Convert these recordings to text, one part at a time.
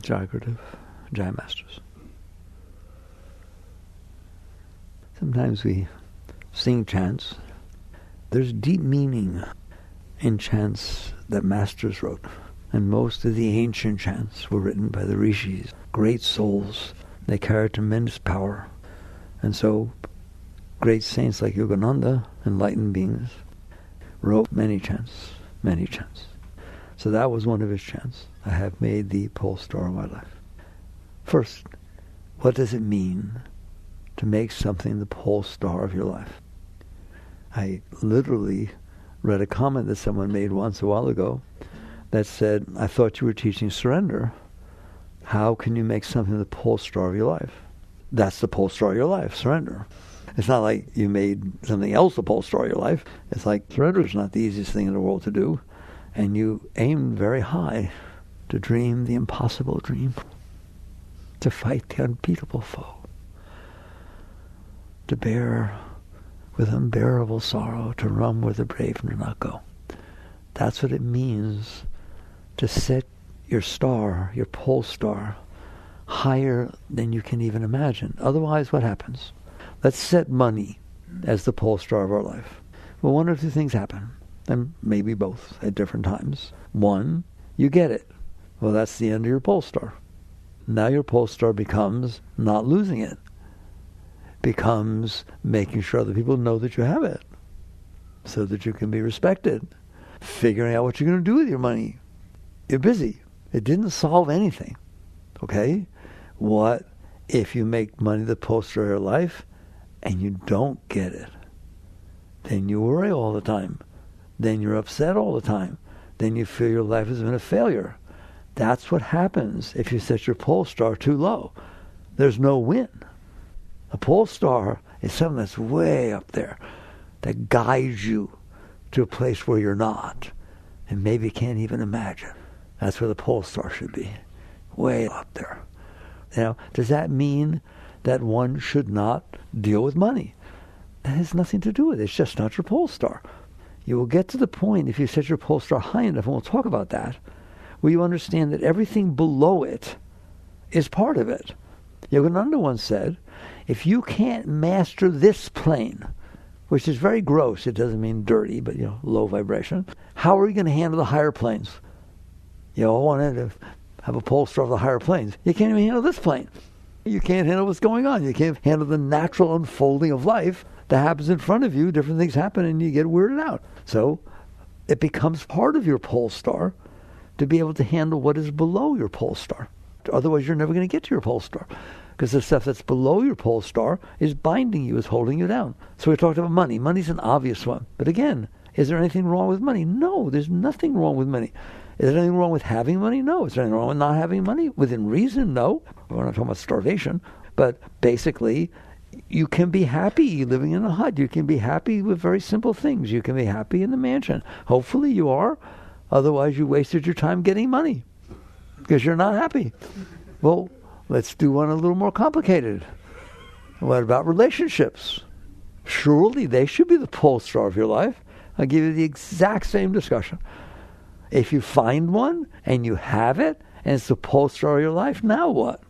Jai Gurudev, Jai Masters. Sometimes we sing chants. There's deep meaning in chants that masters wrote. And most of the ancient chants were written by the rishis, great souls. They carry tremendous power. And so great saints like Yogananda, enlightened beings, wrote many chants, many chants. So that was one of his chants. I have made thee Polestar of my life. First, what does it mean to make something the Polestar of your life? I literally read a comment that someone made once a while ago that said, I thought you were teaching surrender. How can you make something the Polestar of your life? That's the Polestar of your life, surrender. It's not like you made something else the Polestar of your life. It's like surrender is not the easiest thing in the world to do. And you aimed very high to dream the impossible dream, to fight the unbeatable foe, to bear with unbearable sorrow, to run where the brave do not go. That's what it means to set your star, your pole star, higher than you can even imagine. Otherwise, what happens? Let's set money as the pole star of our life. Well, one or two things happen, and maybe both at different times. One, you get it. Well, that's the end of your pole star. Now your pole star becomes not losing it. Becomes making sure other people know that you have it, so that you can be respected. Figuring out what you're going to do with your money. You're busy. It didn't solve anything. Okay? What if you make money the poster of your life and you don't get it? Then you worry all the time. Then you're upset all the time. Then you feel your life has been a failure. That's what happens if you set your pole star too low. There's no win. A pole star is something that's way up there that guides you to a place where you're not and maybe can't even imagine. That's where the pole star should be, way up there. Now, does that mean that one should not deal with money? That has nothing to do with it. It's just not your pole star. You will get to the point, if you set your pole star high enough, and we'll talk about that, where you understand that everything below it is part of it. Yogananda once said, if you can't master this plane, which is very gross, it doesn't mean dirty, but low vibration, how are you going to handle the higher planes? I wanted to have a pole star of the higher planes. You can't even handle this plane. You can't handle what's going on. You can't handle the natural unfolding of life that happens in front of you. Different things happen and you get weirded out. So it becomes part of your pole star to be able to handle what is below your pole star. Otherwise, you're never going to get to your pole star. Because the stuff that's below your pole star is binding you, is holding you down. So we talked about money. Money's an obvious one. But again, is there anything wrong with money? No, there's nothing wrong with money. Is there anything wrong with having money? No. Is there anything wrong with not having money? Within reason, no. We're not talking about starvation. But basically, you can be happy living in a hut. You can be happy with very simple things. You can be happy in the mansion. Hopefully you are. Otherwise, you wasted your time getting money because you're not happy. Well, let's do one a little more complicated. What about relationships? Surely they should be the pole star of your life. I'll give you the exact same discussion. If you find one and you have it and it's the pole star of your life, now what?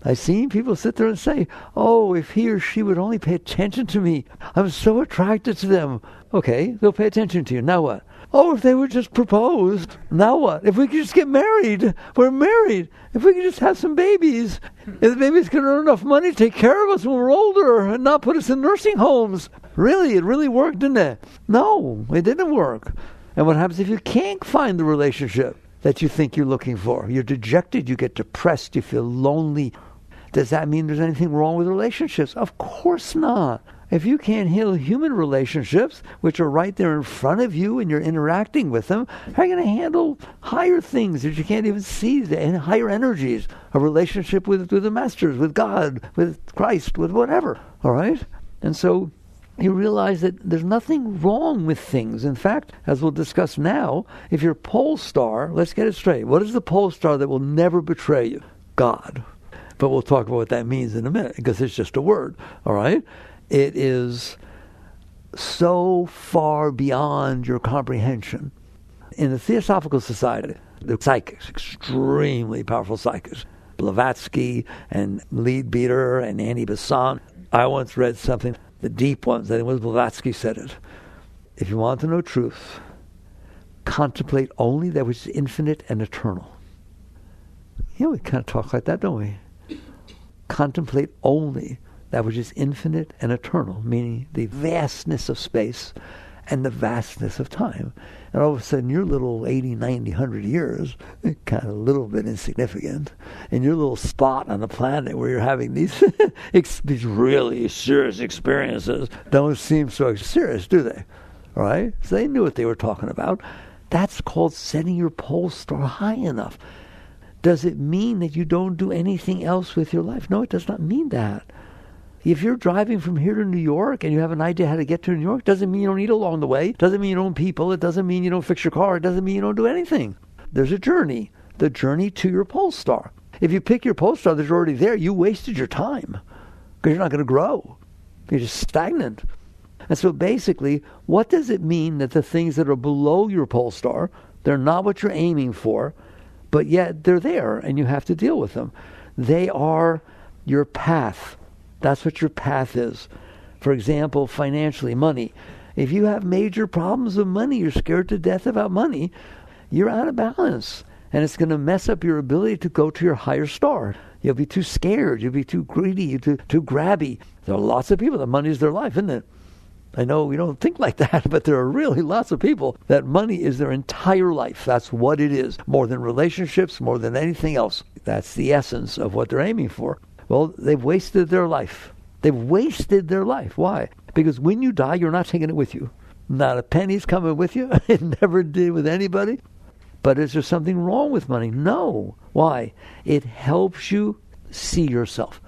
I've seen people sit there and say, oh, if he or she would only pay attention to me, I'm so attracted to them. Okay, they'll pay attention to you. Now what? Oh, if they would just propose, now what? If we could just get married, we're married. If we could just have some babies, if the babies can earn enough money to take care of us when we're older and not put us in nursing homes. Really, it really worked, didn't it? No, it didn't work. And what happens if you can't find the relationship that you think you're looking for? You're dejected, you get depressed, you feel lonely. Does that mean there's anything wrong with relationships? Of course not. If you can't handle human relationships, which are right there in front of you and you're interacting with them, how are you going to handle higher things that you can't even see, and higher energies, a relationship with the masters, with God, with Christ, with whatever, all right? And so you realize that there's nothing wrong with things. In fact, as we'll discuss now, if you're pole star, let's get it straight. What is the pole star that will never betray you? God. But we'll talk about what that means in a minute, because it's just a word, all right? It is so far beyond your comprehension. In the Theosophical Society, The psychics, extremely powerful psychics. Blavatsky and Leadbeater and Annie Besant. I once read something, the deep ones, I think it was Blavatsky said it. If you want to know truth, contemplate only that which is infinite and eternal. We kind of talk like that, don't we? Contemplate only that which is infinite and eternal, meaning the vastness of space and the vastness of time. And all of a sudden, your little 80, 90, 100 years, kind of a little bit insignificant, and your little spot on the planet where you're having these these really serious experiences don't seem so serious, do they? All right? So they knew what they were talking about. That's called setting your Polestar high enough. Does it mean that you don't do anything else with your life? No, it does not mean that. If you're driving from here to New York and you have an idea how to get to New York, doesn't mean you don't eat along the way. Doesn't mean you don't people. It doesn't mean you don't fix your car. It doesn't mean you don't do anything. There's a journey. The journey to your Polestar. If you pick your Polestar that's already there, you wasted your time because you're not going to grow. You're just stagnant. And so basically, what does it mean that the things that are below your Polestar, they're not what you're aiming for, but yet they're there and you have to deal with them? They are your path. That's what your path is. For example, financially, money. If you have major problems with money, you're scared to death about money, you're out of balance. And it's going to mess up your ability to go to your higher star. You'll be too scared. You'll be too greedy. You'll be too grabby. There are lots of people that money is their life, isn't it? I know we don't think like that, but there are really lots of people that money is their entire life. That's what it is. More than relationships, more than anything else. That's the essence of what they're aiming for. Well, they've wasted their life. They've wasted their life. Why? Because when you die, you're not taking it with you. Not a penny's coming with you. It never did with anybody. But is there something wrong with money? No. Why? It helps you see yourself.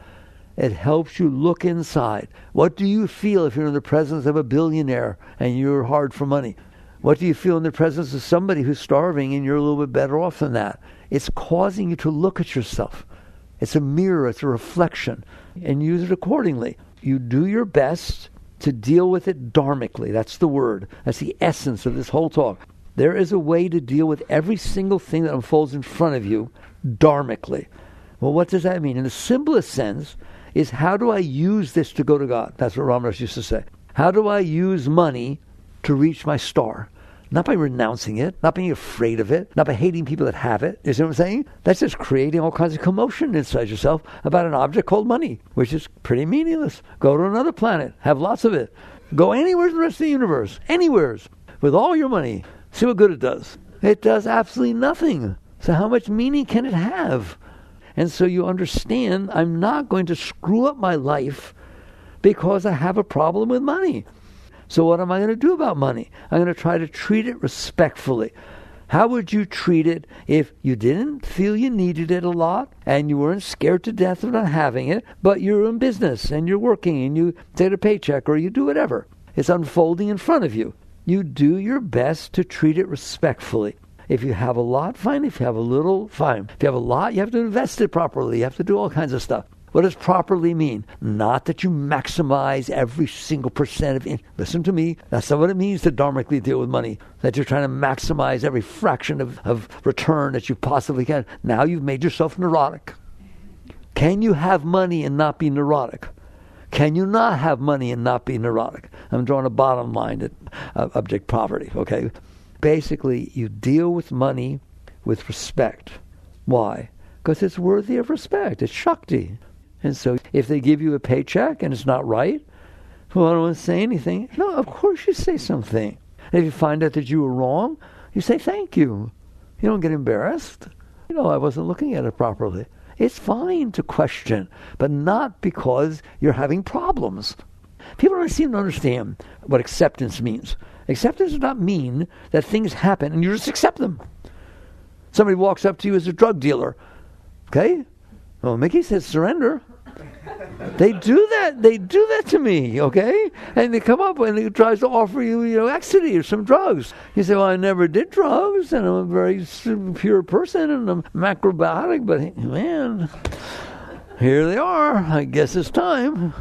It helps you look inside. What do you feel if you're in the presence of a billionaire and you're hard for money? What do you feel in the presence of somebody who's starving and you're a little bit better off than that? It's causing you to look at yourself. It's a mirror, it's a reflection, and use it accordingly. You do your best to deal with it dharmically. That's the word. That's the essence of this whole talk. There is a way to deal with every single thing that unfolds in front of you dharmically. Well, what does that mean? In the simplest sense is, how do I use this to go to God? That's what Ramadas used to say. How do I use money to reach my star? Not by renouncing it, not being afraid of it, not by hating people that have it. You see what I'm saying? That's just creating all kinds of commotion inside yourself about an object called money, which is pretty meaningless. Go to another planet, have lots of it. Go anywhere in the rest of the universe, anywheres, with all your money. See what good it does. It does absolutely nothing. So how much meaning can it have? And so you understand, I'm not going to screw up my life because I have a problem with money. So what am I going to do about money? I'm going to try to treat it respectfully. How would you treat it if you didn't feel you needed it a lot and you weren't scared to death of not having it, but you're in business and you're working and you take a paycheck or you do whatever? It's unfolding in front of you. You do your best to treat it respectfully. If you have a lot, fine. If you have a little, fine. If you have a lot, you have to invest it properly. You have to do all kinds of stuff. What does properly mean? Not that you maximize every single percent of it. Listen to me. That's not what it means to dharmically deal with money. That you're trying to maximize every fraction of return that you possibly can. Now you've made yourself neurotic. Can you have money and not be neurotic? Can you not have money and not be neurotic? I'm drawing a bottom line at object poverty, okay? Basically, you deal with money with respect. Why? Because it's worthy of respect. It's Shakti. And so if they give you a paycheck and it's not right, well, I don't want to say anything. No, of course you say something. And if you find out that you were wrong, you say thank you. You don't get embarrassed. I wasn't looking at it properly. It's fine to question, but not because you're having problems. People don't seem to understand what acceptance means. Acceptance does not mean that things happen and you just accept them. Somebody walks up to you as a drug dealer. Okay? Well, Mickey says surrender. They do that. They do that to me, okay? And they come up and he tries to offer you, ecstasy or some drugs. You say, well, I never did drugs, and I'm a very pure person, and I'm macrobiotic, but man, here they are. I guess it's time.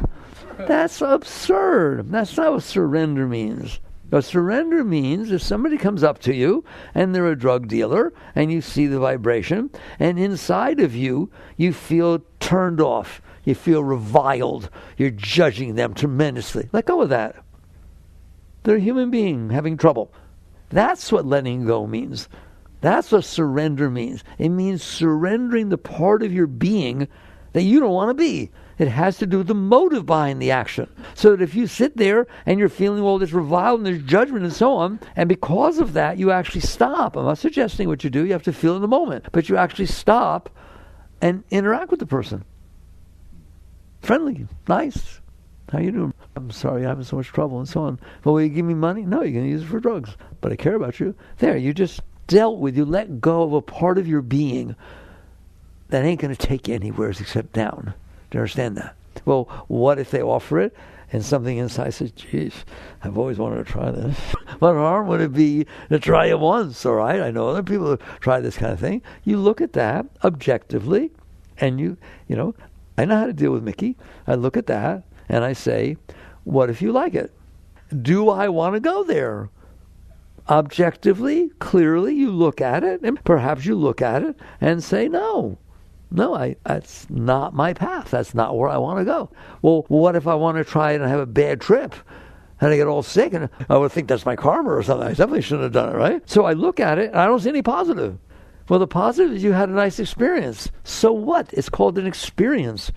That's absurd. That's not what surrender means. Now, surrender means if somebody comes up to you and they're a drug dealer and you see the vibration and inside of you, you feel turned off. You feel reviled. You're judging them tremendously. Let go of that. They're a human being having trouble. That's what letting go means. That's what surrender means. It means surrendering the part of your being that you don't want to be. It has to do with the motive behind the action. So that if you sit there and you're feeling all this reviled and there's judgment and so on, and because of that you actually stop. I'm not suggesting what you do. You have to feel in the moment. But you actually stop and interact with the person. Friendly, nice. How you doing? I'm sorry, I'm having so much trouble and so on. Well, will you give me money? No, you're going to use it for drugs. But I care about you. There, you just dealt with, you let go of a part of your being that ain't going to take you anywhere except down. Do you understand that? Well, what if they offer it and something inside says, geez, I've always wanted to try this. What harm would it be to try it once, all right? I know other people who try this kind of thing. You look at that objectively and you know, I know how to deal with Mickey. I look at that and I say, what if you like it? Do I want to go there? Objectively, clearly, you look at it, and perhaps you look at it and say, no, that's not my path. That's not where I want to go. Well, what if I want to try it and have a bad trip? And I get all sick, and I would think that's my karma or something. I definitely shouldn't have done it, right? So I look at it, and I don't see any positive. Well, the positive is you had a nice experience. So what? It's called an experience.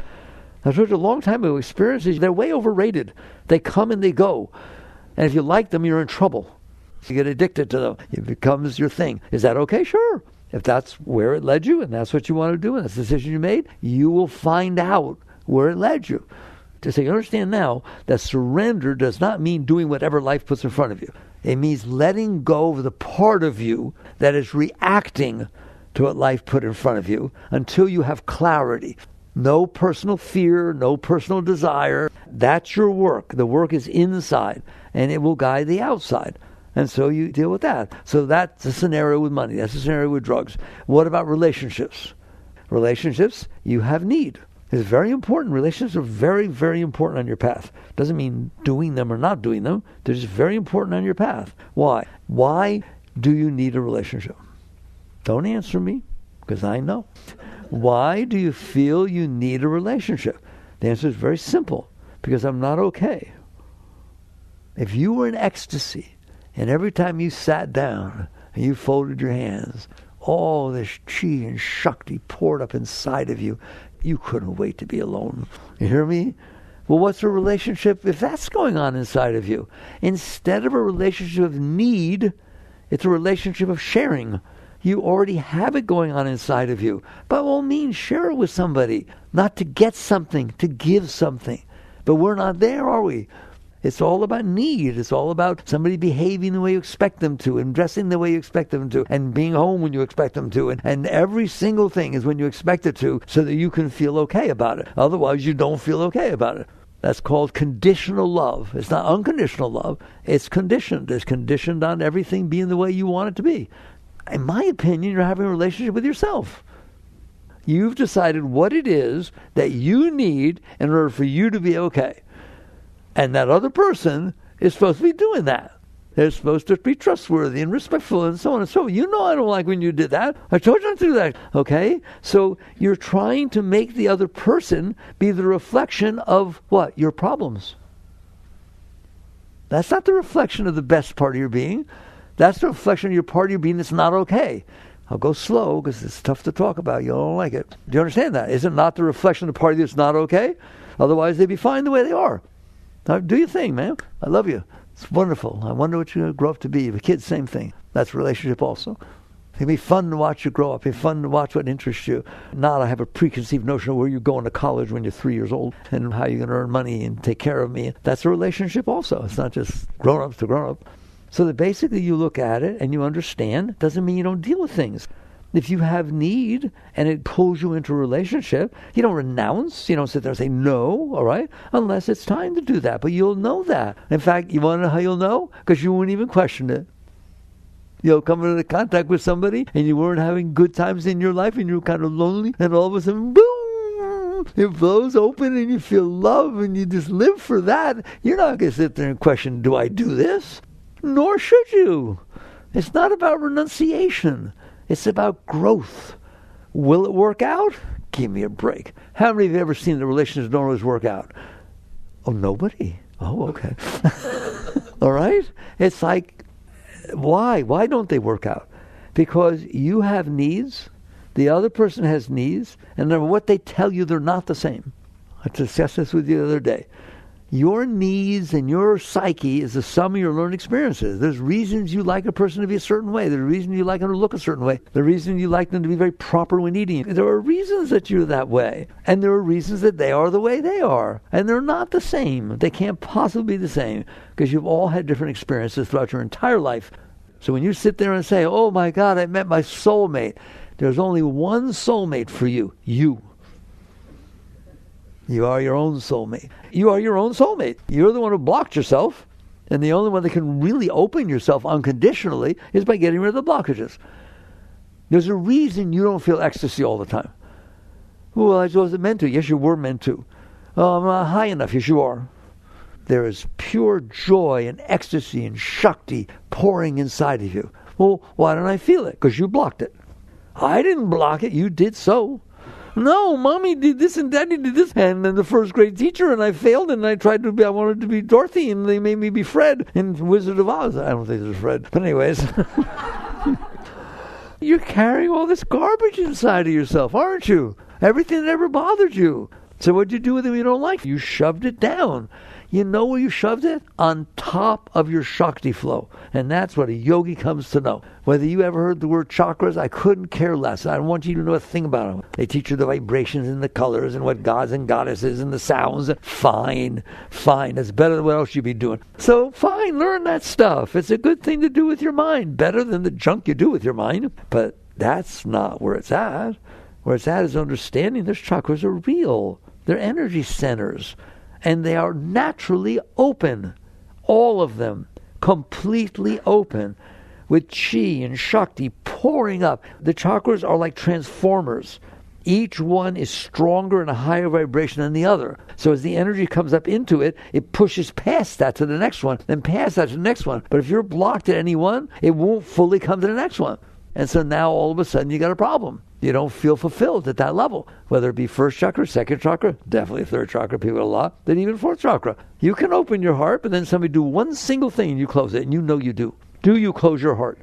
I told you a long time ago, experiences, they're way overrated. They come and they go. And if you like them, you're in trouble. You get addicted to them. It becomes your thing. Is that okay? Sure. If that's where it led you and that's what you want to do and that's the decision you made, you will find out where it led you. So you understand now that surrender does not mean doing whatever life puts in front of you. It means letting go of the part of you that is reacting to what life put in front of you until you have clarity. No personal fear, no personal desire. That's your work. The work is inside and it will guide the outside. And so you deal with that. So that's a scenario with money. That's a scenario with drugs. What about relationships? Relationships, you have need. It's very important. Relationships are very, very important on your path. Doesn't mean doing them or not doing them. They're just very important on your path. Why? Why do you need a relationship? Don't answer me, because I know. Why do you feel you need a relationship? The answer is very simple. Because I'm not okay. If you were in ecstasy, and every time you sat down and you folded your hands, all this chi and shakti poured up inside of you, you couldn't wait to be alone. You hear me? Well, what's a relationship if that's going on inside of you? Instead of a relationship of need, it's a relationship of sharing. You already have it going on inside of you. By all means, share it with somebody. Not to get something, to give something. But we're not there, are we? It's all about need. It's all about somebody behaving the way you expect them to and dressing the way you expect them to and being home when you expect them to. And every single thing is when you expect it to so that you can feel okay about it. Otherwise, you don't feel okay about it. That's called conditional love. It's not unconditional love. It's conditioned. It's conditioned on everything being the way you want it to be. In my opinion, you're having a relationship with yourself. You've decided what it is that you need in order for you to be okay. And that other person is supposed to be doing that. They're supposed to be trustworthy and respectful and so on and so on. You know I don't like when you did that. I told you not to do that. Okay? So you're trying to make the other person be the reflection of what? Your problems. That's not the reflection of the best part of your being. That's the reflection of your part of your being that's not okay. I'll go slow because it's tough to talk about. You don't like it. Do you understand that? Is it not the reflection of the part of you that's not okay? Otherwise, they'd be fine the way they are. Now, do your thing, man. I love you. It's wonderful. I wonder what you're going to grow up to be. The kids, same thing. That's a relationship also. It'd be fun to watch you grow up. It'd be fun to watch what interests you. Not I have a preconceived notion of where you're going to college when you're 3 years old and how you're going to earn money and take care of me. That's a relationship also. It's not just grown-ups to grown-up. So that basically you look at it and you understand. Doesn't mean you don't deal with things. If you have need and it pulls you into a relationship, you don't renounce. You don't sit there and say no, all right? Unless it's time to do that. But you'll know that. In fact, you want to know how you'll know? Because you won't even question it. You'll come into contact with somebody and you weren't having good times in your life and you're kind of lonely and all of a sudden, boom, it blows open and you feel love and you just live for that. You're not going to sit there and question, do I do this? Nor should you. It's not about renunciation. It's about growth. Will it work out? Give me a break. How many of you have ever seen the relationships don't always work out? Oh, nobody. Oh, okay. All right? It's like, why? Why don't they work out? Because you have needs, the other person has needs, and no matter what they tell you, they're not the same. I discussed this with you the other day. Your needs and your psyche is the sum of your learned experiences. There's reasons you like a person to be a certain way. There's reasons you like them to look a certain way. There's reasons you like them to be very proper when eating. There are reasons that you're that way. And there are reasons that they are the way they are. And they're not the same. They can't possibly be the same because you've all had different experiences throughout your entire life. So when you sit there and say, oh my God, I met my soulmate, there's only one soulmate for you. You. You are your own soulmate. You are your own soulmate. You're the one who blocked yourself, and the only one that can really open yourself unconditionally is by getting rid of the blockages. There's a reason you don't feel ecstasy all the time. Well, I wasn't meant to. Yes, you were meant to. Oh, I'm not high enough. Yes, you are. There is pure joy and ecstasy and Shakti pouring inside of you. Well, why don't I feel it? Because you blocked it. I didn't block it. You did so. No, Mommy did this and Daddy did this. And then the first grade teacher, and I failed, and I wanted to be Dorothy, and they made me be Fred in Wizard of Oz. I don't think there's Fred. But anyways. You're carrying all this garbage inside of yourself, aren't you? Everything that ever bothered you. So what'd you do with it you don't like? You shoved it down. You know where you shoved it? On top of your Shakti flow. And that's what a yogi comes to know. Whether you ever heard the word chakras, I couldn't care less. I don't want you to know a thing about them. They teach you the vibrations and the colors and what gods and goddesses and the sounds. Fine. That's better than what else you'd be doing. So fine, learn that stuff. It's a good thing to do with your mind. Better than the junk you do with your mind. But that's not where it's at. Where it's at is understanding those chakras are real. They're energy centers. And they are naturally open. All of them. Completely open. With chi and Shakti pouring up. The chakras are like transformers. Each one is stronger and a higher vibration than the other. So as the energy comes up into it, it pushes past that to the next one, then past that to the next one. But if you're blocked at any one, it won't fully come to the next one. And so now all of a sudden you got a problem. You don't feel fulfilled at that level. Whether it be first chakra, second chakra, definitely third chakra, people a lot, then even fourth chakra. You can open your heart, but then somebody do one single thing and you close it, and you know you do. Do you close your heart?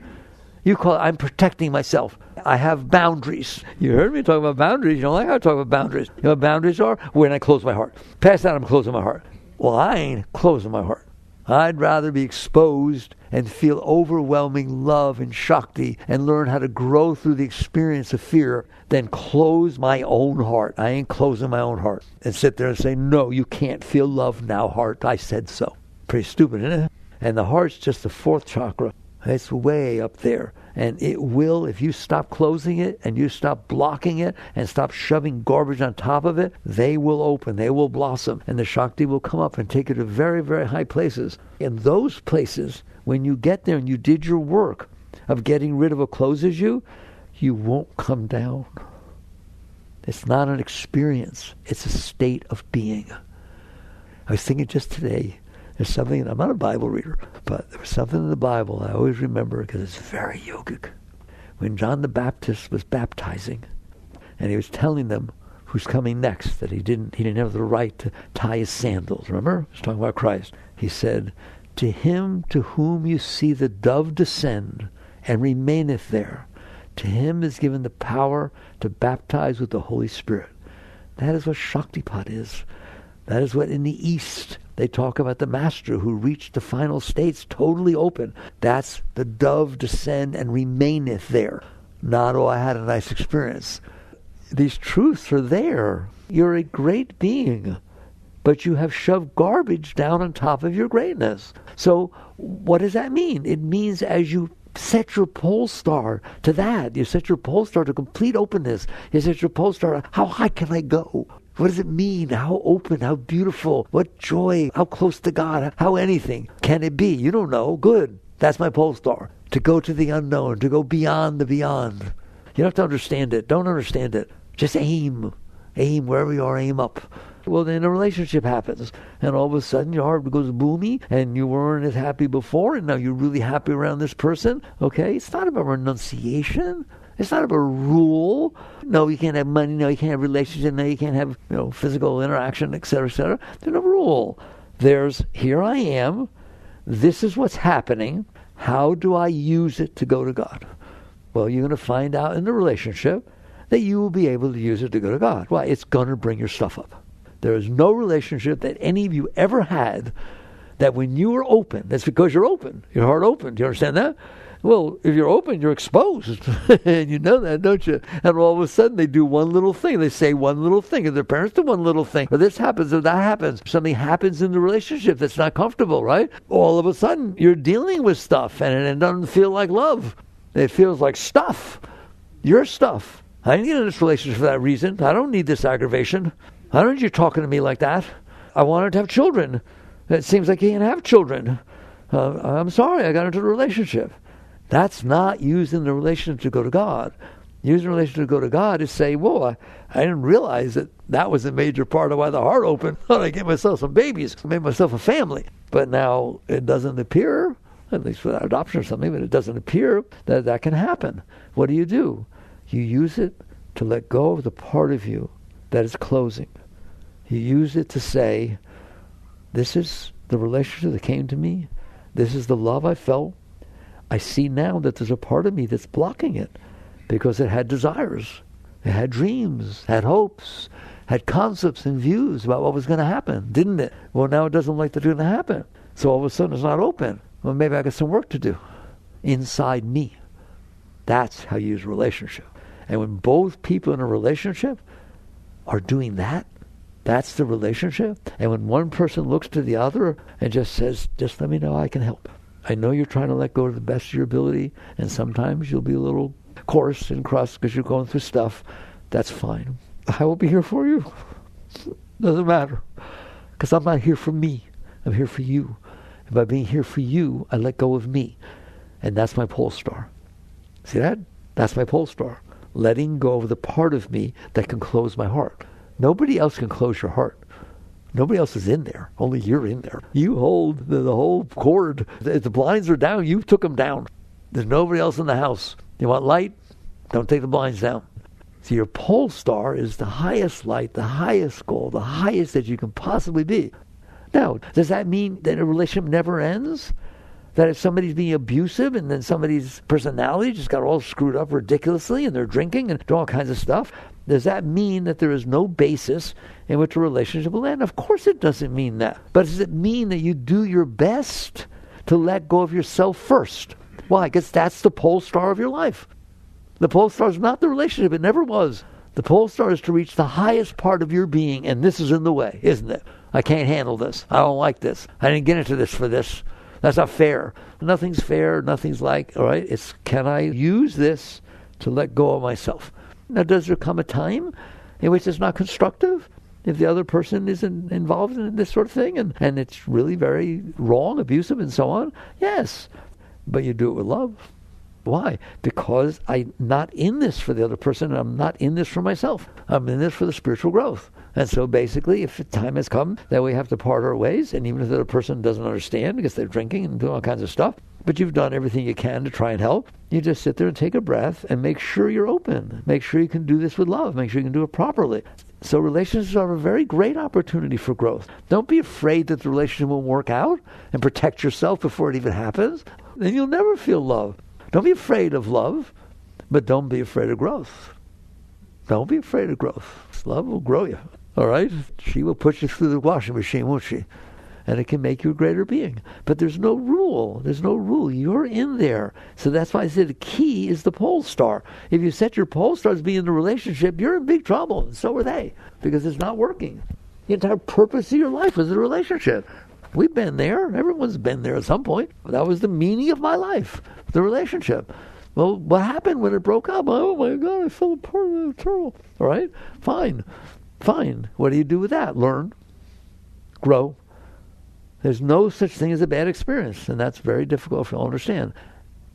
You call it, I'm protecting myself. I have boundaries. You heard me talk about boundaries. You don't like how I talk about boundaries. You know what boundaries are? When I close my heart. Past that, I'm closing my heart. Well, I ain't closing my heart. I'd rather be exposed and feel overwhelming love and Shakti and learn how to grow through the experience of fear than close my own heart. I ain't closing my own heart. And sit there and say, no, you can't feel love now, heart. I said so. Pretty stupid, isn't it? And the heart's just the fourth chakra. It's way up there. And it will, if you stop closing it and you stop blocking it and stop shoving garbage on top of it, they will open, they will blossom. And the Shakti will come up and take you to very, very high places. In those places, when you get there and you did your work of getting rid of what closes you, you won't come down. It's not an experience. It's a state of being. I was thinking just today, there's something, I'm not a Bible reader, but there was something in the Bible I always remember because it's very yogic. When John the Baptist was baptizing, and he was telling them who's coming next, that he didn't have the right to tie his sandals. Remember? He was talking about Christ. He said, to him to whom you see the dove descend and remaineth there, to him is given the power to baptize with the Holy Spirit. That is what Shaktipat is. That is what in the East they talk about the master who reached the final states totally open. That's the dove descend and remaineth there. Not, oh, I had a nice experience. These truths are there. You're a great being, but you have shoved garbage down on top of your greatness. So what does that mean? It means as you set your Polestar to that, you set your Polestar to complete openness, you set your Polestar, how high can I go? What does it mean? How open, how beautiful, what joy, how close to God, how anything can it be? You don't know. Good. That's my Polestar. To go to the unknown, to go beyond the beyond. You don't have to understand it. Don't understand it. Just aim. Aim wherever you are, aim up. Well, then a relationship happens, and all of a sudden your heart goes boomy, and you weren't as happy before, and now you're really happy around this person. Okay? It's not about renunciation. It's not about a rule. No, you can't have money. No, you can't have relationship. No, you can't have physical interaction, etc., etc. There's no rule. There's, here I am. This is what's happening. How do I use it to go to God? Well, you're going to find out in the relationship that you will be able to use it to go to God. Why? It's going to bring your stuff up. There is no relationship that any of you ever had that when you were open, that's because you're open, your heart open. Do you understand that? Well, if you're open, you're exposed. And you know that, don't you? And all of a sudden, they do one little thing. They say one little thing. And their parents do one little thing. Or this happens or that happens. Something happens in the relationship that's not comfortable, right? All of a sudden, you're dealing with stuff. And it doesn't feel like love. It feels like stuff. Your stuff. I didn't get in this relationship for that reason. I don't need this aggravation. I don't need you talking to me like that. I wanted to have children. It seems like you can't have children. I'm sorry, I got into the relationship. That's not using the relationship to go to God. Using the relationship to go to God is say, whoa, I didn't realize that was a major part of why the heart opened. I gave myself some babies. I made myself a family. But now it doesn't appear, at least without adoption or something, but it doesn't appear that can happen. What do? You use it to let go of the part of you that is closing. You use it to say, this is the relationship that came to me. This is the love I felt. I see now that there's a part of me that's blocking it because it had desires, it had dreams, had hopes, had concepts and views about what was going to happen, didn't it? Well, now it doesn't like that's going to happen. So all of a sudden it's not open. Well, maybe I got some work to do inside me. That's how you use a relationship. And when both people in a relationship are doing that, that's the relationship. And when one person looks to the other and just says, just let me know I can help. I know you're trying to let go to the best of your ability, and sometimes you'll be a little coarse and crust because you're going through stuff. That's fine. I will be here for you. Doesn't matter. Because I'm not here for me. I'm here for you. And by being here for you, I let go of me. And that's my Polestar. See that? That's my Polestar. Letting go of the part of me that can close my heart. Nobody else can close your heart. Nobody else is in there. Only you're in there. You hold the whole cord. If the blinds are down, you took them down. There's nobody else in the house. You want light? Don't take the blinds down. So your Polestar is the highest light, the highest goal, the highest that you can possibly be. Now, does that mean that a relationship never ends? That if somebody's being abusive and then somebody's personality just got all screwed up ridiculously and they're drinking and doing all kinds of stuff, does that mean that there is no basis in which a relationship will end? Of course it doesn't mean that. But does it mean that you do your best to let go of yourself first? Why? Because that's the Polestar of your life. The Polestar is not the relationship. It never was. The Polestar is to reach the highest part of your being, and this is in the way, isn't it? I can't handle this. I don't like this. I didn't get into this for this. That's not fair. Nothing's fair. Nothing's like, all right, it's can I use this to let go of myself? Now, does there come a time in which it's not constructive? If the other person isn't involved in this sort of thing and it's really very wrong, abusive, and so on? Yes. But you do it with love. Why? Because I'm not in this for the other person, and I'm not in this for myself. I'm in this for the spiritual growth. And so basically, if the time has come that we have to part our ways, and even if the other person doesn't understand because they're drinking and doing all kinds of stuff, but you've done everything you can to try and help, you just sit there and take a breath and make sure you're open. Make sure you can do this with love. Make sure you can do it properly. So relationships are a very great opportunity for growth. Don't be afraid that the relationship won't work out and protect yourself before it even happens. Then you'll never feel love. Don't be afraid of love, but don't be afraid of growth. Don't be afraid of growth. Love will grow you. All right? She will push you through the washing machine, won't she? And it can make you a greater being. But there's no rule. There's no rule. You're in there. So that's why I said the key is the Polestar. If you set your Polestar as being in a relationship, you're in big trouble. And so are they. Because it's not working. The entire purpose of your life was a relationship. We've been there. Everyone's been there at some point. That was the meaning of my life, the relationship. Well, what happened when it broke up? Oh my God, I fell apart in the trouble. All right? Fine. What do you do with that? Learn. Grow. There's no such thing as a bad experience, and that's very difficult for you to understand.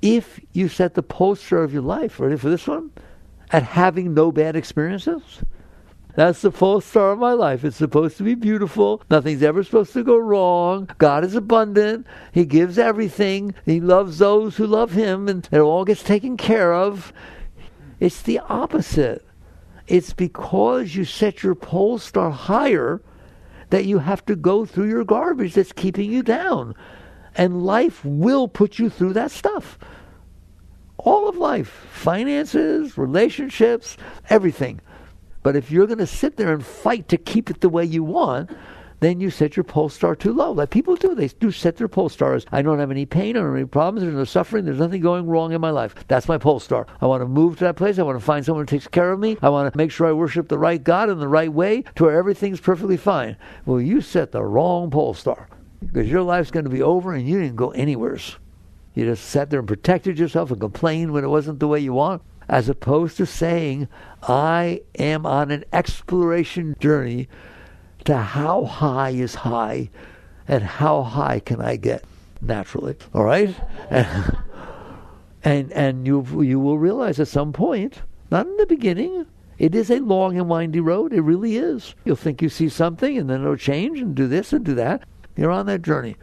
If you set the Polestar of your life, ready for this one, at having no bad experiences, That's the Polestar of my life. It's supposed to be beautiful. Nothing's ever supposed to go wrong. God is abundant. He gives everything. He loves those who love him, and it all gets taken care of. It's the opposite. It's because you set your Polestar higher that you have to go through your garbage that's keeping you down. And life will put you through that stuff. All of life. Finances, relationships, everything. But if you're going to sit there and fight to keep it the way you want, then you set your Polestar too low. Like people do. They do set their Polestars. I don't have any pain. I don't have any problems. There's no suffering. There's nothing going wrong in my life. That's my Polestar. I want to move to that place. I want to find someone who takes care of me. I want to make sure I worship the right God in the right way to where everything's perfectly fine. Well, you set the wrong Polestar because your life's going to be over and you didn't go anywhere. You just sat there and protected yourself and complained when it wasn't the way you want, as opposed to saying, I am on an exploration journey to how high is high and how high can I get naturally. All right? And you will realize at some point, not in the beginning, it is a long and windy road. It really is. You'll think you see something and then it'll change and do this and do that. You're on that journey.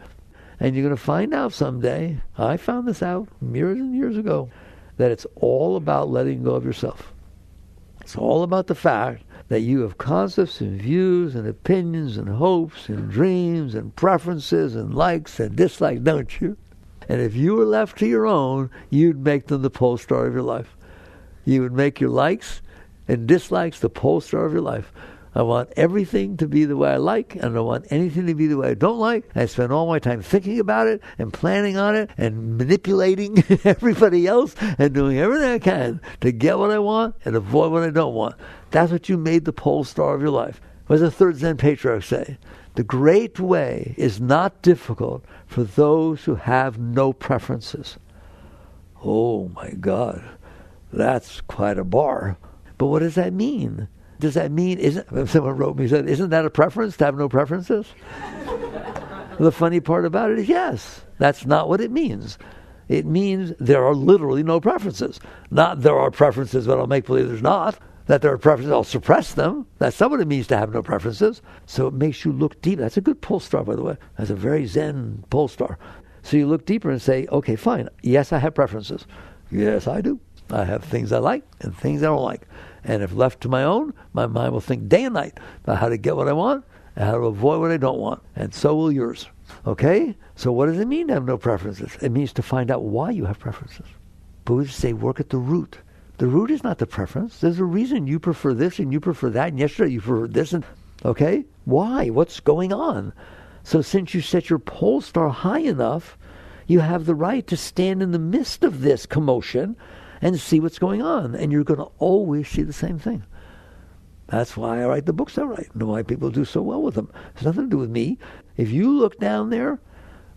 And you're going to find out someday, I found this out years and years ago, that it's all about letting go of yourself. It's all about the fact that you have concepts and views and opinions and hopes and dreams and preferences and likes and dislikes, don't you? And if you were left to your own, you'd make them the Polestar of your life. You would make your likes and dislikes the Polestar of your life. I want everything to be the way I like, and I don't want anything to be the way I don't like. I spend all my time thinking about it and planning on it and manipulating everybody else and doing everything I can to get what I want and avoid what I don't want. That's what you made the Polestar of your life. What does the third Zen patriarch say? The great way is not difficult for those who have no preferences. Oh my God, that's quite a bar. But what does that mean? Does that mean, someone wrote me, said, isn't that a preference to have no preferences? The funny part about it is, yes, that's not what it means. It means there are literally no preferences. Not there are preferences, but I'll make believe there's not. That there are preferences, I'll suppress them. That's not what it means to have no preferences. So it makes you look deep. That's a good Polestar, by the way. That's a very Zen Polestar. So you look deeper and say, okay, fine. Yes, I have preferences. Yes, I do. I have things I like and things I don't like. And if left to my own, my mind will think day and night about how to get what I want and how to avoid what I don't want. And so will yours. Okay? So what does it mean to have no preferences? It means to find out why you have preferences. Buddhists say work at the root. The root is not the preference. There's a reason you prefer this and you prefer that, and yesterday you preferred this. And okay? Why? What's going on? So since you set your Polestar high enough, you have the right to stand in the midst of this commotion and see what's going on. And you're going to always see the same thing. That's why I write the books I write, and why people do so well with them. It's nothing to do with me. If you look down there,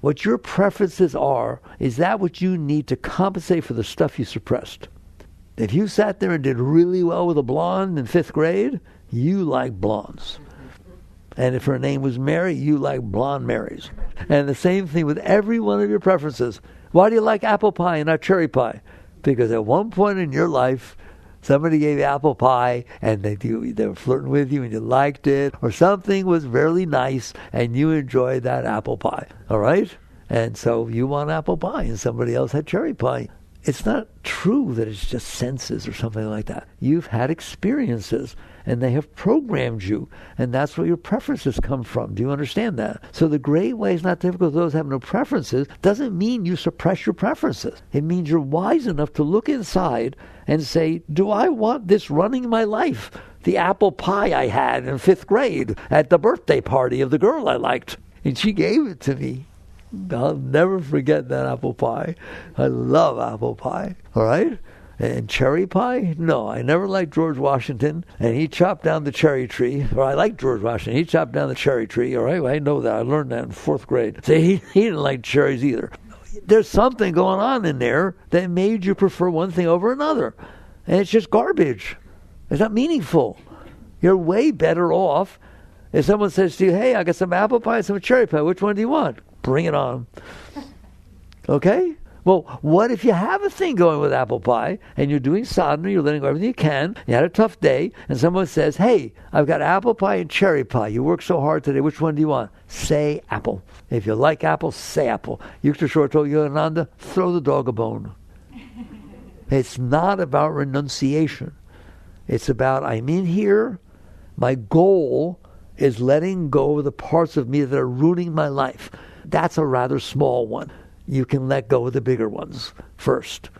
what your preferences are, is that what you need to compensate for the stuff you suppressed. If you sat there and did really well with a blonde in 5th grade, you like blondes. And if her name was Mary, you like blonde Marys. And the same thing with every one of your preferences. Why do you like apple pie and not cherry pie? Because at one point in your life, somebody gave you apple pie and they were flirting with you and you liked it, or something was really nice and you enjoyed that apple pie. All right? And so you want apple pie and somebody else had cherry pie. It's not true that it's just senses or something like that. You've had experiences and they have programmed you, and that's where your preferences come from. Do you understand that? So the great way is not difficult for those who have no preferences doesn't mean you suppress your preferences. It means you're wise enough to look inside and say, do I want this running my life? The apple pie I had in 5th grade at the birthday party of the girl I liked, and she gave it to me. I'll never forget that apple pie. I love apple pie. All right? And cherry pie? No, I never liked George Washington, and he chopped down the cherry tree. Or I liked George Washington. He chopped down the cherry tree. All right? Well, I know that. I learned that in 4th grade. So he didn't like cherries either. There's something going on in there that made you prefer one thing over another. And it's just garbage. It's not meaningful. You're way better off if someone says to you, hey, I got some apple pie and some cherry pie. Which one do you want? Bring it on. Okay? Well, what if you have a thing going with apple pie and you're doing sadhana, you're letting go everything you can, you had a tough day, and someone says, hey, I've got apple pie and cherry pie. You worked so hard today. Which one do you want? Say apple. If you like apple, say apple. Yukteswar told Yogananda, throw the dog a bone. It's not about renunciation. It's about, I'm in here. My goal is letting go of the parts of me that are ruining my life. That's a rather small one. You can let go of the bigger ones first.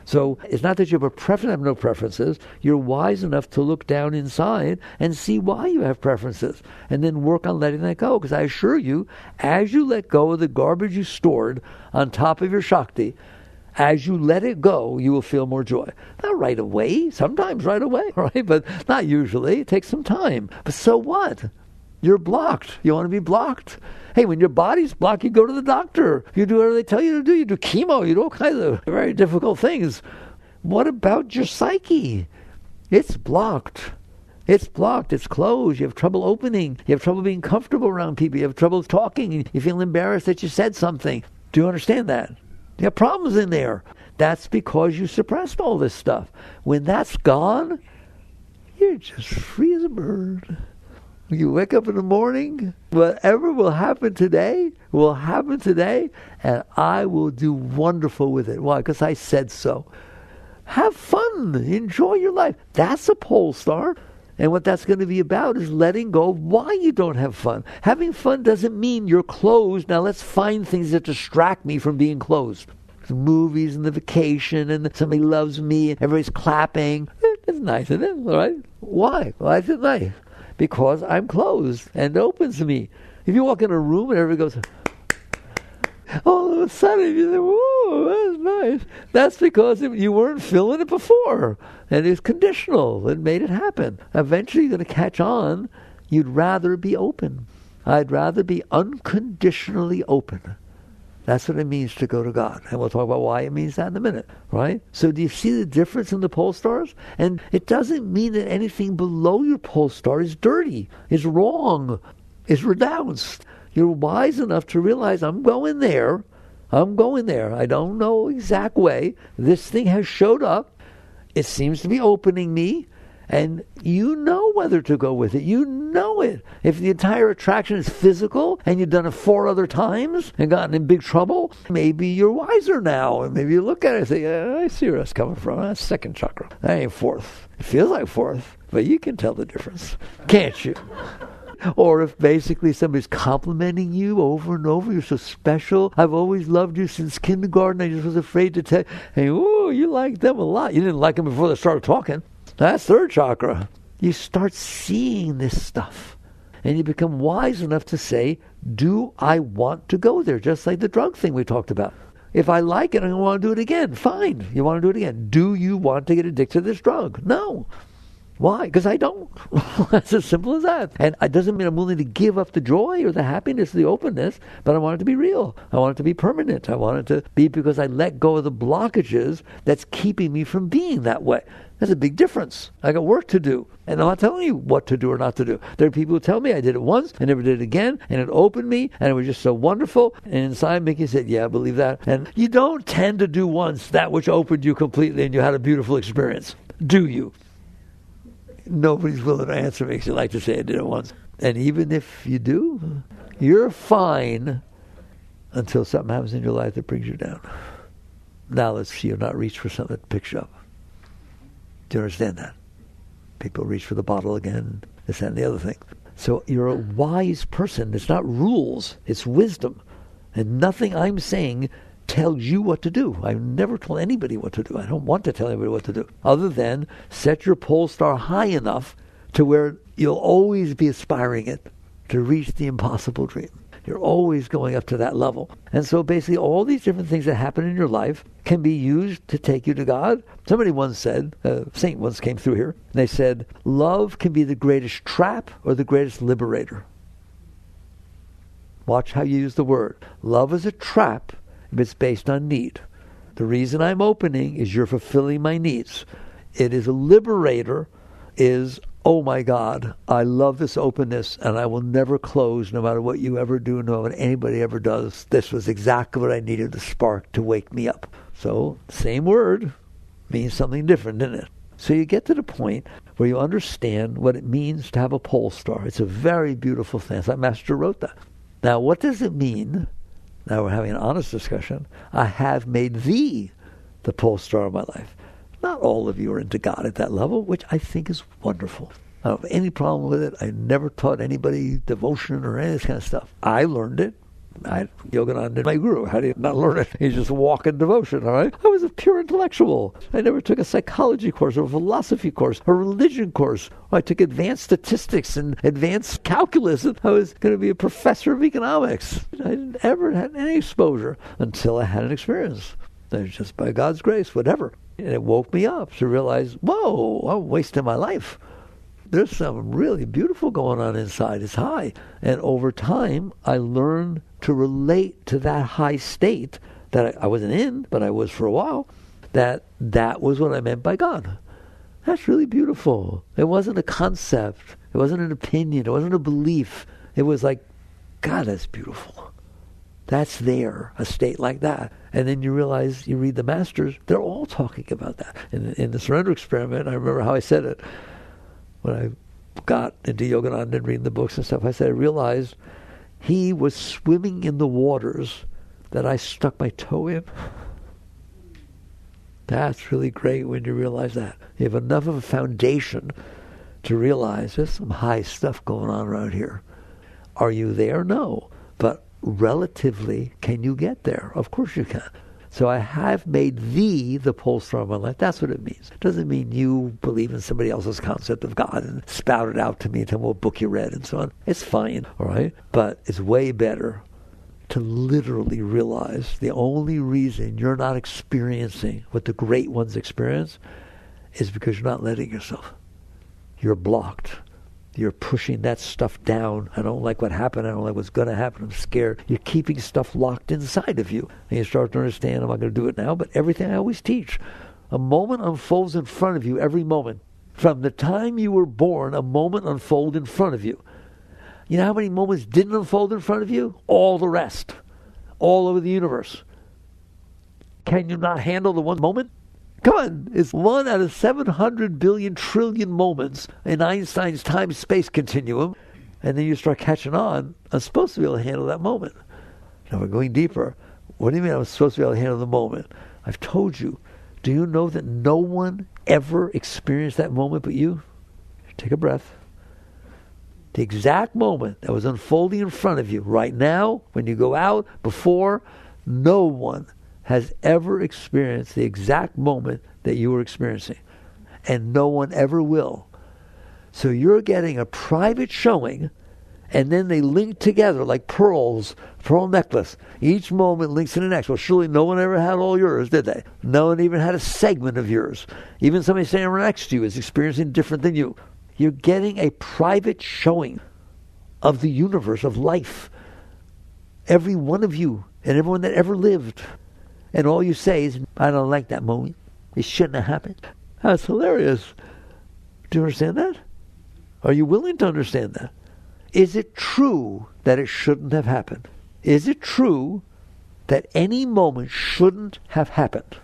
So it's not that you have a preference, I have no preferences. You're wise enough to look down inside and see why you have preferences, and then work on letting that go. Because I assure you, as you let go of the garbage you stored on top of your Shakti, as you let it go, you will feel more joy. Not right away, sometimes right away, right? But not usually. It takes some time. But so what? You're blocked. You want to be blocked? Hey, when your body's blocked, you go to the doctor. You do whatever they tell you to do. You do chemo. You do all kinds of very difficult things. What about your psyche? It's blocked. It's blocked. It's closed. You have trouble opening. You have trouble being comfortable around people. You have trouble talking. You feel embarrassed that you said something. Do you understand that? You have problems in there. That's because you suppressed all this stuff. When that's gone, you're just free as a bird. You wake up in the morning, whatever will happen today, and I will do wonderful with it. Why? Because I said so. Have fun. Enjoy your life. That's a Polestar. And what that's going to be about is letting go of why you don't have fun. Having fun doesn't mean you're closed. Now let's find things that distract me from being closed. The movies and the vacation and somebody loves me and everybody's clapping. It's nice, isn't it? All right? Why? Why is it nice? Because I'm closed and it opens me. If you walk in a room and everybody goes, all of a sudden you say, whoa, that's nice. That's because you weren't feeling it before. And it's conditional. It made it happen. Eventually you're going to catch on. You'd rather be open. I'd rather be unconditionally open. That's what it means to go to God. And we'll talk about why it means that in a minute, right? So do you see the difference in the Polestars? And it doesn't mean that anything below your Polestar is dirty, is wrong, is renounced. You're wise enough to realize, I'm going there. I don't know exact way. This thing has showed up. It seems to be opening me. And you know whether to go with it. You know it. If the entire attraction is physical and you've done it 4 other times and gotten in big trouble, maybe you're wiser now. And maybe you look at it and say, yeah, I see where that's coming from. That's 2nd chakra. That ain't 4th. It feels like 4th, but you can tell the difference. Can't you? Or if basically somebody's complimenting you over and over, you're so special. I've always loved you since kindergarten. I just was afraid to tell you. Hey, ooh, you like them a lot. You didn't like them before they started talking. That's 3rd chakra. You start seeing this stuff. And you become wise enough to say, do I want to go there? Just like the drug thing we talked about. If I like it, I don't want to do it again. Fine. You want to do it again. Do you want to get addicted to this drug? No. Why? Because I don't. That's as simple as that. And it doesn't mean I'm willing to give up the joy or the happiness or the openness, but I want it to be real. I want it to be permanent. I want it to be because I let go of the blockages that's keeping me from being that way. That's a big difference. I got work to do. And I'm not telling you what to do or not to do. There are people who tell me I did it once, I never did it again, and it opened me, and it was just so wonderful. And inside Mickey said, yeah, I believe that. And you don't tend to do once that which opened you completely and you had a beautiful experience. Do you? Nobody's willing to answer me because you like to say I did it once. And even if you do, you're fine until something happens in your life that brings you down. Now let's see you not reach for something that picks you up. Do you understand that? People reach for the bottle again, this, that, and the other thing. So you're a wise person. It's not rules, it's wisdom. And nothing I'm saying tells you what to do. I've never told anybody what to do. I don't want to tell anybody what to do. Other than set your Polestar high enough to where you'll always be aspiring it to reach the impossible dream. You're always going up to that level. And so basically all these different things that happen in your life can be used to take you to God. Somebody once said, a saint once came through here, and they said, love can be the greatest trap or the greatest liberator. Watch how you use the word. Love is a trap if it's based on need. The reason I'm opening is you're fulfilling my needs. It is a liberator, is oh my God, I love this openness and I will never close no matter what you ever do, no matter what anybody ever does. This was exactly what I needed, the spark to wake me up. So, same word means something different, doesn't it? So you get to the point where you understand what it means to have a Polestar. It's a very beautiful thing. That Master wrote that. Now, what does it mean? Now we're having an honest discussion. I have made thee the Polestar of my life. Not all of you are into God at that level, which I think is wonderful. I don't have any problem with it. I never taught anybody devotion or any of this kind of stuff. I learned it. Yogananda, my guru. How do you not learn it? You just walk in devotion, all right? I was a pure intellectual. I never took a psychology course or a philosophy course or a religion course. I took advanced statistics and advanced calculus, and I was going to be a professor of economics. I didn't ever have any exposure until I had an experience. Just by God's grace, whatever. And it woke me up to realize, whoa, I'm wasting my life. There's something really beautiful going on inside. It's high. And over time, I learned to relate to that high state that I wasn't in, but I was for a while, that was what I meant by God. That's really beautiful. It wasn't a concept. It wasn't an opinion. It wasn't a belief. It was like, God, that's beautiful. That's there, a state like that. And then you realize, you read the masters, they're all talking about that. In the surrender experiment, I remember how I said it. When I got into Yogananda and reading the books and stuff, I realized he was swimming in the waters that I stuck my toe in. That's really great when you realize that. You have enough of a foundation to realize there's some high stuff going on around here. Are you there? No. But relatively, can you get there? Of course you can. So I have made thee the Polestar of my life. That's what it means. It doesn't mean you believe in somebody else's concept of God and spout it out to me and tell me what book you read and so on. It's fine, all right? But it's way better to literally realize the only reason you're not experiencing what the great ones experience is because you're not letting yourself. You're blocked. You're pushing that stuff down. I don't like what happened. I don't like what's going to happen. I'm scared. You're keeping stuff locked inside of you. And you start to understand, I'm not going to do it now, but everything I always teach. A moment unfolds in front of you every moment. From the time you were born, a moment unfolds in front of you. You know how many moments didn't unfold in front of you? All the rest. All over the universe. Can you not handle the one moment? Come on, it's 1 out of 700 billion trillion moments in Einstein's time-space continuum, and then you start catching on. I'm supposed to be able to handle that moment. Now we're going deeper. What do you mean I'm supposed to be able to handle the moment? I've told you. Do you know that no one ever experienced that moment but you? Take a breath. The exact moment that was unfolding in front of you right now, when you go out, before, no one has ever experienced the exact moment that you were experiencing. And no one ever will. So you're getting a private showing, and then they link together like pearls, pearl necklace. Each moment links to the next. Well, surely no one ever had all yours, did they? No one even had a segment of yours. Even somebody standing right next to you is experiencing different than you. You're getting a private showing of the universe, of life. Every one of you and everyone that ever lived. And all you say is, I don't like that moment. It shouldn't have happened. That's hilarious. Do you understand that? Are you willing to understand that? Is it true that it shouldn't have happened? Is it true that any moment shouldn't have happened?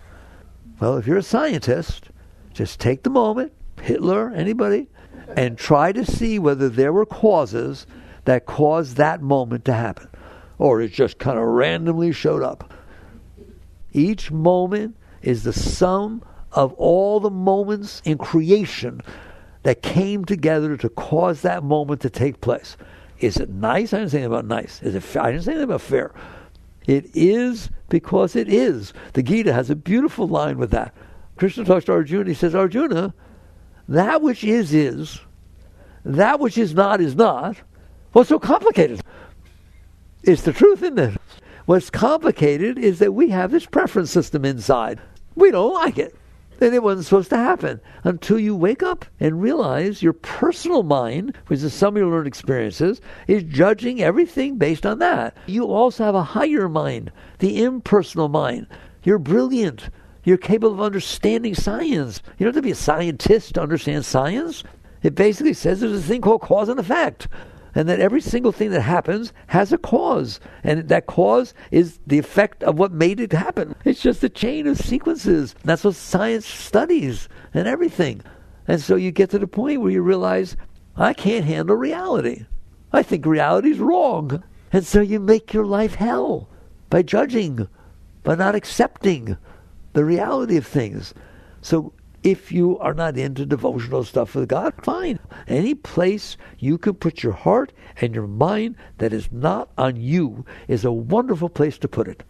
Well, if you're a scientist, just take the moment, Hitler, anybody, and try to see whether there were causes that caused that moment to happen. Or it just kind of randomly showed up. Each moment is the sum of all the moments in creation that came together to cause that moment to take place. Is it nice? I didn't say anything about nice. Is it fair? I didn't say anything about fair. It is because it is. The Gita has a beautiful line with that. Krishna talks to Arjuna. He says, Arjuna, that which is. That which is not is not. What's so complicated? It's the truth, isn't it? What's complicated is that we have this preference system inside. We don't like it. And it wasn't supposed to happen until you wake up and realize your personal mind, which is some of your learned experiences, is judging everything based on that. You also have a higher mind, the impersonal mind. You're brilliant. You're capable of understanding science. You don't have to be a scientist to understand science. It basically says there's a thing called cause and effect. And that every single thing that happens has a cause. And that cause is the effect of what made it happen. It's just a chain of sequences. That's what science studies and everything. And so you get to the point where you realize, I can't handle reality. I think reality's wrong. And so you make your life hell by judging, by not accepting the reality of things. So if you are not into devotional stuff with God, fine. Any place you can put your heart and your mind that is not on you is a wonderful place to put it.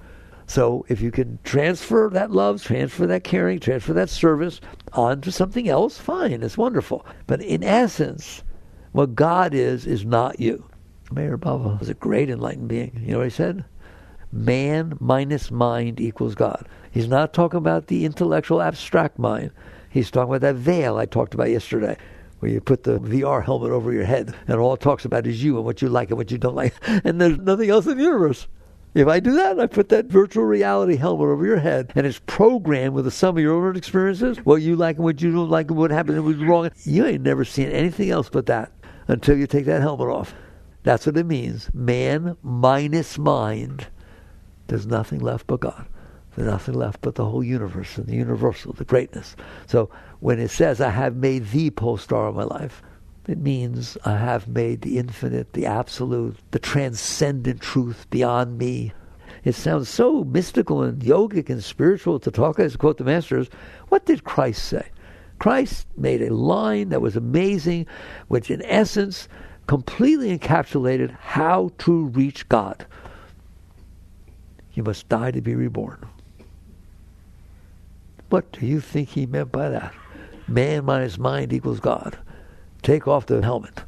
So if you can transfer that love, transfer that caring, transfer that service onto something else, fine, it's wonderful. But in essence, what God is not you. Mayor Baba was a great enlightened being. You know what he said? Man minus mind equals God. He's not talking about the intellectual abstract mind. He's talking about that veil I talked about yesterday, where you put the VR helmet over your head and all it talks about is you and what you like and what you don't like. And there's nothing else in the universe. If I do that, I put that virtual reality helmet over your head and it's programmed with the sum of your own experiences, what you like and what you don't like and what happened and what was wrong. You ain't never seen anything else but that until you take that helmet off. That's what it means. Man minus mind. There's nothing left but God. There's nothing left but the whole universe and the universal, the greatness. So when it says, I have made the Polestar of my life, it means I have made the infinite, the absolute, the transcendent truth beyond me. It sounds so mystical and yogic and spiritual to talk, as quote the masters. What did Christ say? Christ made a line that was amazing, which in essence completely encapsulated how to reach God. You must die to be reborn. What do you think he meant by that? Man minus mind equals God. Take off the helmet.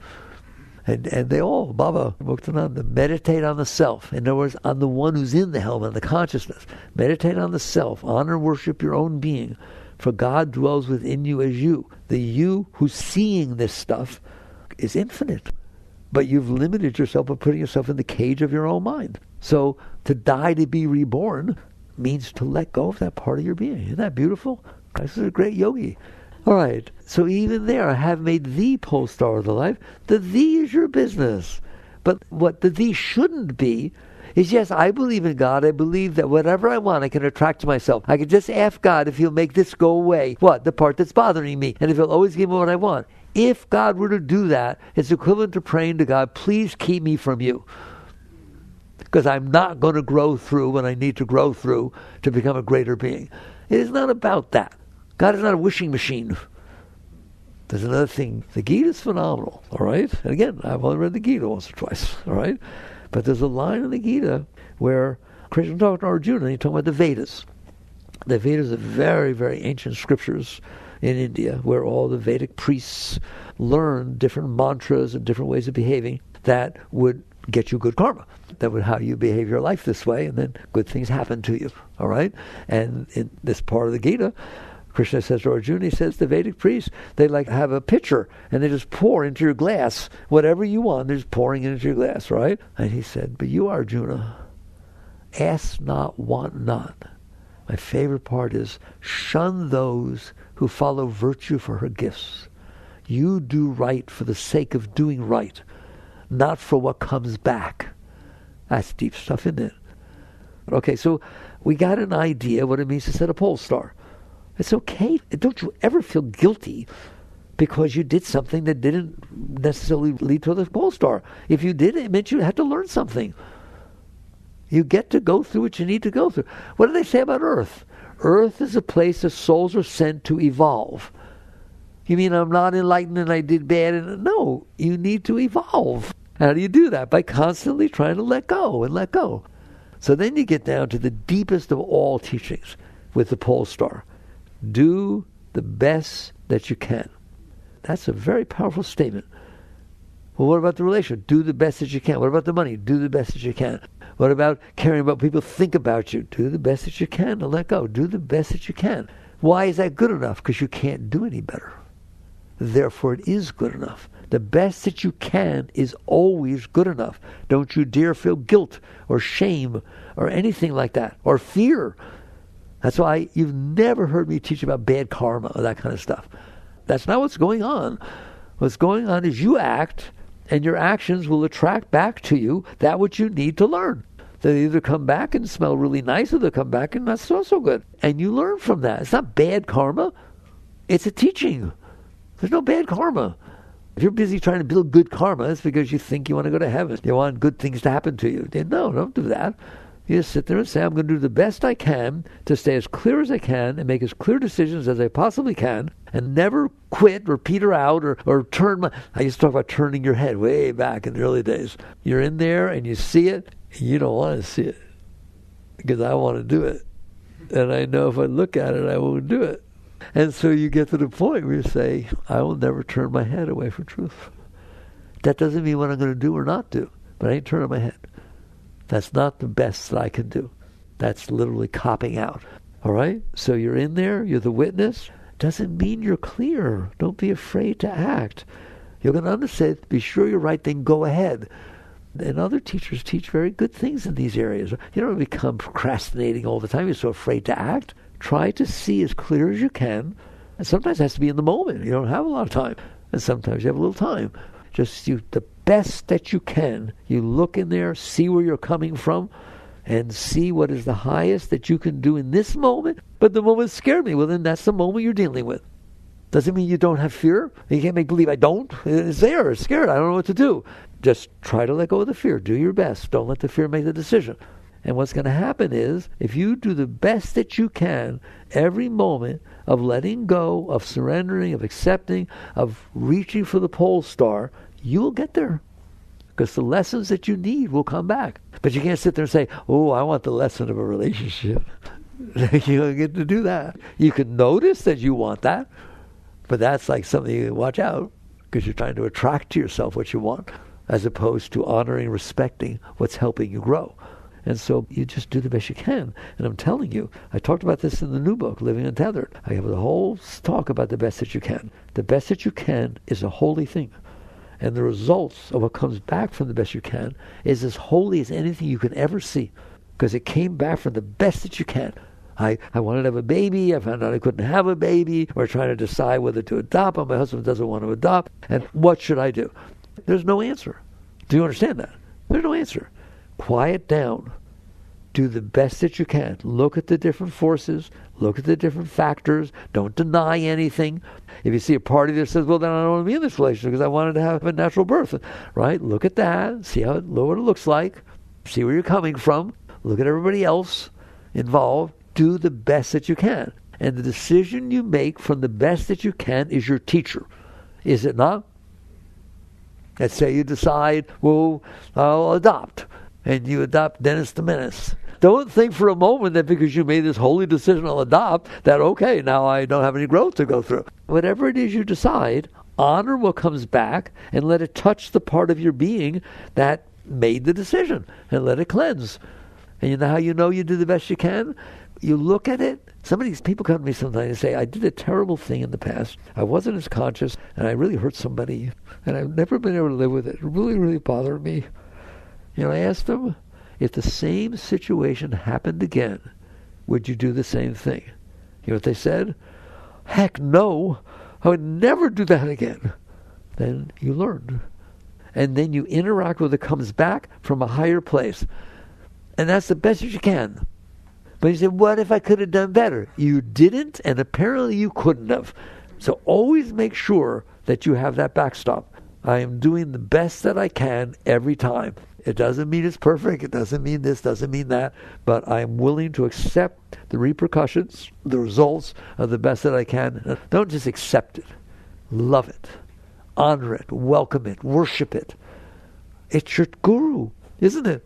And they all, Baba Muktananda, meditate on the self. In other words, on the one who's in the helmet, the consciousness. Meditate on the self. Honor and worship your own being. For God dwells within you as you. The you who's seeing this stuff is infinite. But you've limited yourself by putting yourself in the cage of your own mind. So to die to be reborn means to let go of that part of your being. Isn't that beautiful? Christ is a great yogi. All right. So even there, I have made the Polestar of the life. The thee is your business. But what the thee shouldn't be is, yes, I believe in God. I believe that whatever I want, I can attract to myself. I can just ask God if he'll make this go away. What? The part that's bothering me. And if he'll always give me what I want. If God were to do that, it's equivalent to praying to God, please keep me from you. Because I'm not going to grow through what I need to grow through to become a greater being. It is not about that. God is not a wishing machine. There's another thing. The Gita is phenomenal, all right? And again, I've only read the Gita once or twice, all right? But there's a line in the Gita where Krishna talked to Arjuna, and he's talking about the Vedas. The Vedas are very, very ancient scriptures in India where all the Vedic priests learn different mantras and different ways of behaving that would get you good karma. That would how you behave your life this way, and then good things happen to you, all right? And in this part of the Gita, Krishna says to Arjuna, he says, the Vedic priests, they like have a pitcher, and they just pour into your glass whatever you want. They're just pouring it into your glass, right? And he said, but you, Arjuna, ask not, want not. My favorite part is, shun those who follow virtue for her gifts. You do right for the sake of doing right, not for what comes back. That's deep stuff, isn't it? Okay, so we got an idea what it means to set a Polestar. It's okay. Don't you ever feel guilty because you did something that didn't necessarily lead to the Polestar. If you did, it meant you had to learn something. You get to go through what you need to go through. What do they say about Earth? Earth is a place that souls are sent to evolve. You mean I'm not enlightened and I did bad? No, you need to evolve. How do you do that? By constantly trying to let go and let go. So then you get down to the deepest of all teachings with the Polestar. Do the best that you can. That's a very powerful statement. Well, what about the relationship? Do the best that you can. What about the money? Do the best that you can. What about caring about what people think about you? Do the best that you can to let go. Do the best that you can. Why is that good enough? Because you can't do any better. Therefore, it is good enough. The best that you can is always good enough. Don't you dare feel guilt or shame or anything like that, or fear. That's why you've never heard me teach about bad karma or that kind of stuff. That's not what's going on. What's going on is you act, and your actions will attract back to you that which you need to learn. They either come back and smell really nice, or they come back and not so good. And you learn from that. It's not bad karma. It's a teaching. There's no bad karma. If you're busy trying to build good karma, it's because you think you want to go to heaven. You want good things to happen to you. No, don't do that. You just sit there and say, I'm going to do the best I can to stay as clear as I can and make as clear decisions as I possibly can, and never quit or peter out or turn my... I used to talk about turning your head way back in the early days. You're in there and you see it, and you don't want to see it because I want to do it. And I know if I look at it, I won't do it. And so you get to the point where you say, I will never turn my head away from truth. That doesn't mean what I'm going to do or not do, but I ain't turning my head. That's not the best that I can do. That's literally copping out. All right? So you're in there, you're the witness. Doesn't mean you're clear. Don't be afraid to act. You're going to understand, be sure you're right, then go ahead. And other teachers teach very good things in these areas. You don't become procrastinating all the time. You're so afraid to act. Try to see as clear as you can. And sometimes it has to be in the moment. You don't have a lot of time. And sometimes you have a little time. Just the best that you can. You look in there, see where you're coming from, and see what is the highest that you can do in this moment. But the moment scared me. Well, then that's the moment you're dealing with. Doesn't mean you don't have fear. You can't make believe I don't. It's there. It's scared. I don't know what to do. Just try to let go of the fear. Do your best. Don't let the fear make the decision. And what's going to happen is, if you do the best that you can, every moment of letting go, of surrendering, of accepting, of reaching for the Polestar, you will get there. Because the lessons that you need will come back. But you can't sit there and say, oh, I want the lesson of a relationship. You don't get to do that. You can notice that you want that, but that's like something you watch out, because you're trying to attract to yourself what you want, as opposed to honoring, respecting what's helping you grow. And so you just do the best you can. And I'm telling you, I talked about this in the new book, Living Untethered. I have a whole talk about the best that you can. The best that you can is a holy thing. And the results of what comes back from the best you can is as holy as anything you can ever see. Because it came back from the best that you can. I wanted to have a baby. I found out I couldn't have a baby. We're trying to decide whether to adopt, but my husband doesn't want to adopt. And what should I do? There's no answer. Do you understand that? There's no answer. Quiet down. Do the best that you can. Look at the different forces. Look at the different factors. Don't deny anything. If you see a party that says, well, then I don't want to be in this relationship because I wanted to have a natural birth. Right? Look at that. See what it looks like. See where you're coming from. Look at everybody else involved. Do the best that you can. And the decision you make from the best that you can is your teacher. Is it not? Let's say you decide, well, I'll adopt. And you adopt Dennis the Menace. Don't think for a moment that because you made this holy decision, I'll adopt, that okay, now I don't have any growth to go through. Whatever it is you decide, honor what comes back and let it touch the part of your being that made the decision, and let it cleanse. And you know how you know you do the best you can? You look at it. Some of these people come to me sometimes and say, I did a terrible thing in the past. I wasn't as conscious, and I really hurt somebody, and I've never been able to live with it. It really, really bothered me. You know, I asked them, if the same situation happened again, would you do the same thing? You know what they said? Heck no, I would never do that again. Then you learn. And then you interact with it comes back from a higher place. And that's the best that you can. But you say, what if I could have done better? You didn't, and apparently you couldn't have. So always make sure that you have that backstop. I am doing the best that I can every time. It doesn't mean it's perfect. It doesn't mean this, doesn't mean that. But I'm willing to accept the repercussions, the results of the best that I can. Don't just accept it. Love it. Honor it. Welcome it. Worship it. It's your guru, isn't it?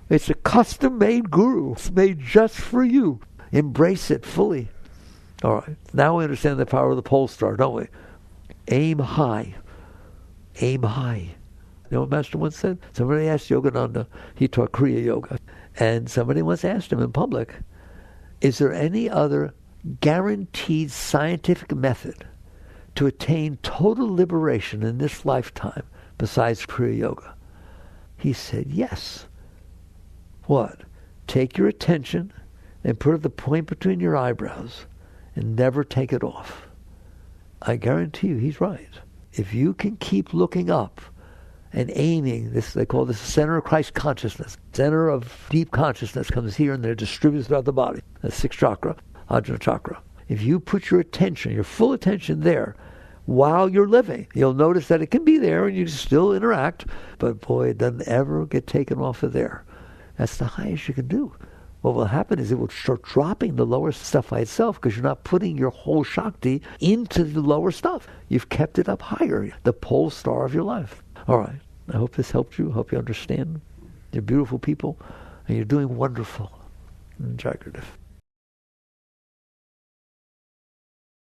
It's a custom-made guru. It's made just for you. Embrace it fully. All right. Now we understand the power of the Polestar, don't we? Aim high. Aim high. You know what Master once said? Somebody asked Yogananda, he taught Kriya Yoga, and somebody once asked him in public, is there any other guaranteed scientific method to attain total liberation in this lifetime besides Kriya Yoga? He said, yes. What? Take your attention and put it at the point between your eyebrows and never take it off. I guarantee you he's right. If you can keep looking up and aiming, this they call this center of Christ consciousness. Center of deep consciousness comes here and they're distributed throughout the body. The sixth chakra, Ajna chakra. If you put your attention, your full attention there, while you're living, you'll notice that it can be there and you still interact, but boy, it doesn't ever get taken off of there. That's the highest you can do. What will happen is it will start dropping the lower stuff by itself because you're not putting your whole Shakti into the lower stuff. You've kept it up higher, the Polestar of your life. All right. I hope this helped you. I hope you understand. You're beautiful people and you're doing wonderful. Jagradav.